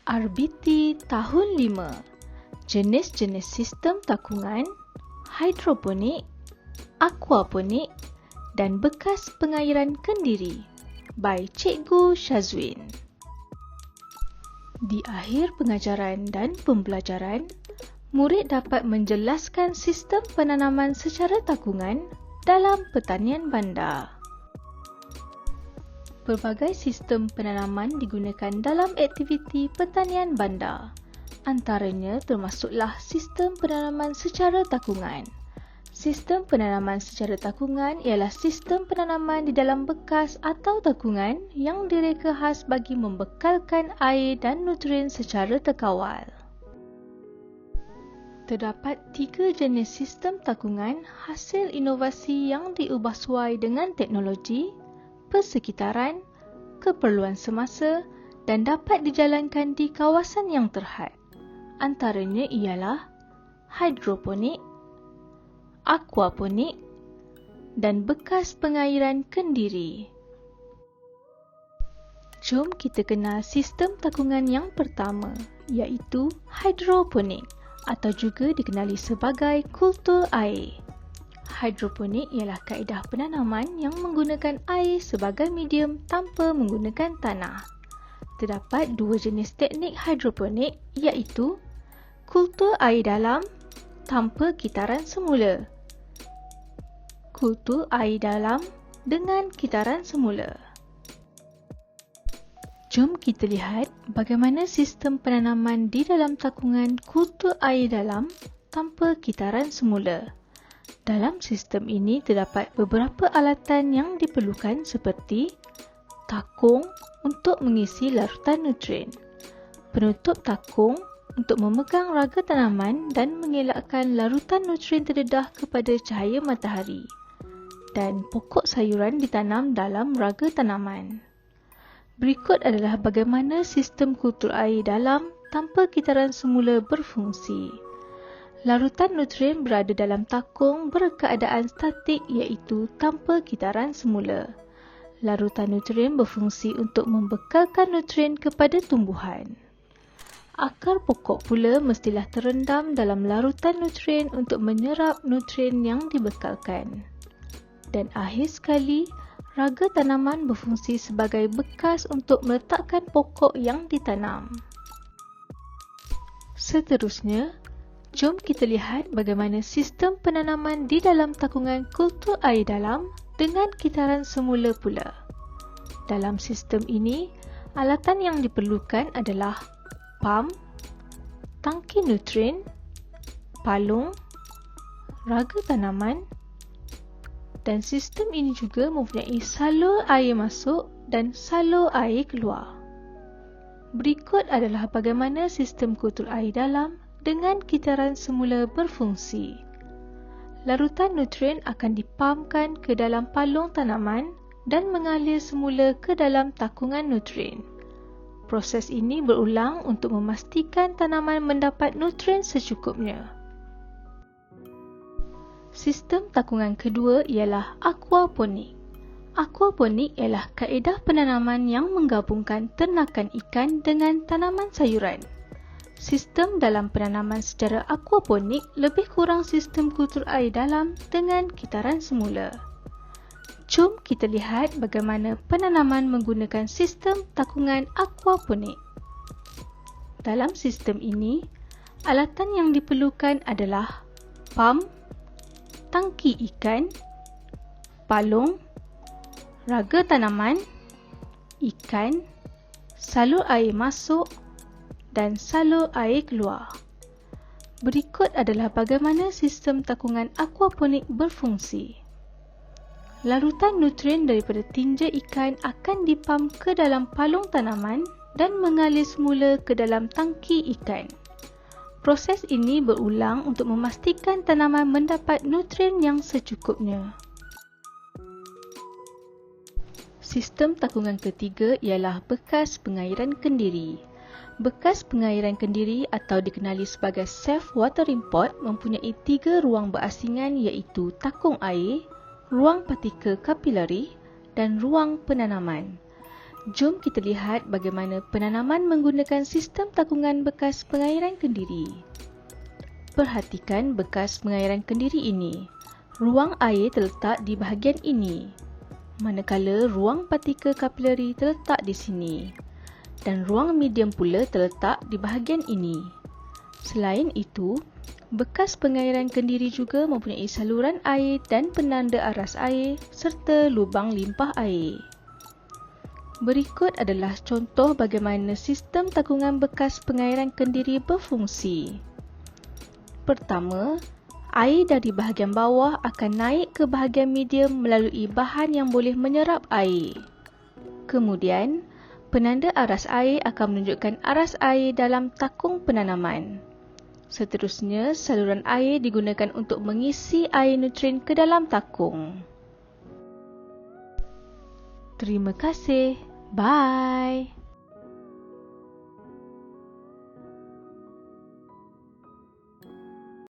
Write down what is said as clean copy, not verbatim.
RBT Tahun 5. Jenis-jenis sistem takungan, hidroponik, aquaponik dan bekas pengairan kendiri by Cikgu Syazwin. Di akhir pengajaran dan pembelajaran, murid dapat menjelaskan sistem penanaman secara takungan dalam pertanian bandar. Pelbagai sistem penanaman digunakan dalam aktiviti pertanian bandar. Antaranya termasuklah sistem penanaman secara takungan. Sistem penanaman secara takungan ialah sistem penanaman di dalam bekas atau takungan yang direka khas bagi membekalkan air dan nutrien secara terkawal. Terdapat 3 jenis sistem takungan hasil inovasi yang diubah suai dengan teknologi, persekitaran, keperluan semasa dan dapat dijalankan di kawasan yang terhad. Antaranya ialah hidroponik, aquaponik dan bekas pengairan kendiri. Jom kita kenal sistem takungan yang pertama, iaitu hidroponik atau juga dikenali sebagai kultur air. Hidroponik ialah kaedah penanaman yang menggunakan air sebagai medium tanpa menggunakan tanah. Terdapat 2 jenis teknik hidroponik iaitu kultur air dalam tanpa kitaran semula. Kultur air dalam dengan kitaran semula. Jom kita lihat bagaimana sistem penanaman di dalam takungan kultur air dalam tanpa kitaran semula. Dalam sistem ini terdapat beberapa alatan yang diperlukan seperti takung untuk mengisi larutan nutrien, penutup takung untuk memegang raga tanaman dan mengelakkan larutan nutrien terdedah kepada cahaya matahari, dan pokok sayuran ditanam dalam raga tanaman. Berikut adalah bagaimana sistem kultur air dalam tanpa kitaran semula berfungsi. Larutan nutrien berada dalam takung berkeadaan statik iaitu tanpa kitaran semula. Larutan nutrien berfungsi untuk membekalkan nutrien kepada tumbuhan. Akar pokok pula mestilah terendam dalam larutan nutrien untuk menyerap nutrien yang dibekalkan. Dan akhir sekali, raga tanaman berfungsi sebagai bekas untuk meletakkan pokok yang ditanam. Seterusnya, jom kita lihat bagaimana sistem penanaman di dalam takungan kultur air dalam dengan kitaran semula pula. Dalam sistem ini, alatan yang diperlukan adalah pam, tangki nutrien, palung, raga tanaman dan sistem ini juga mempunyai salur air masuk dan salur air keluar. Berikut adalah bagaimana sistem kultur air dalam dengan kitaran semula berfungsi. Larutan nutrien akan dipamkan ke dalam palung tanaman dan mengalir semula ke dalam takungan nutrien. Proses ini berulang untuk memastikan tanaman mendapat nutrien secukupnya. Sistem takungan kedua ialah aquaponik. Aquaponik ialah kaedah penanaman yang menggabungkan ternakan ikan dengan tanaman sayuran. Sistem dalam penanaman secara aquaponik lebih kurang sistem kultur air dalam dengan kitaran semula. Jom kita lihat bagaimana penanaman menggunakan sistem takungan aquaponik. Dalam sistem ini, alatan yang diperlukan adalah pam, tangki ikan, palung, raga tanaman, ikan, salur air masuk dan salur air keluar. Berikut adalah bagaimana sistem takungan aquaponik berfungsi. Larutan nutrien daripada tinja ikan akan dipam ke dalam palung tanaman dan mengalir semula ke dalam tangki ikan. Proses ini berulang untuk memastikan tanaman mendapat nutrien yang secukupnya. Sistem takungan ketiga ialah bekas pengairan kendiri. Bekas pengairan kendiri atau dikenali sebagai self-watering pot mempunyai 3 ruang berasingan iaitu takung air, ruang partikel kapilari dan ruang penanaman. Jom kita lihat bagaimana penanaman menggunakan sistem takungan bekas pengairan kendiri. Perhatikan bekas pengairan kendiri ini. Ruang air terletak di bahagian ini, manakala ruang partikel kapilari terletak di sini. Dan ruang medium pula terletak di bahagian ini. Selain itu, bekas pengairan kendiri juga mempunyai saluran air dan penanda aras air serta lubang limpah air. Berikut adalah contoh bagaimana sistem takungan bekas pengairan kendiri berfungsi. Pertama, air dari bahagian bawah akan naik ke bahagian medium melalui bahan yang boleh menyerap air. Kemudian, penanda aras air akan menunjukkan aras air dalam takung penanaman. Seterusnya, saluran air digunakan untuk mengisi air nutrien ke dalam takung. Terima kasih. Bye.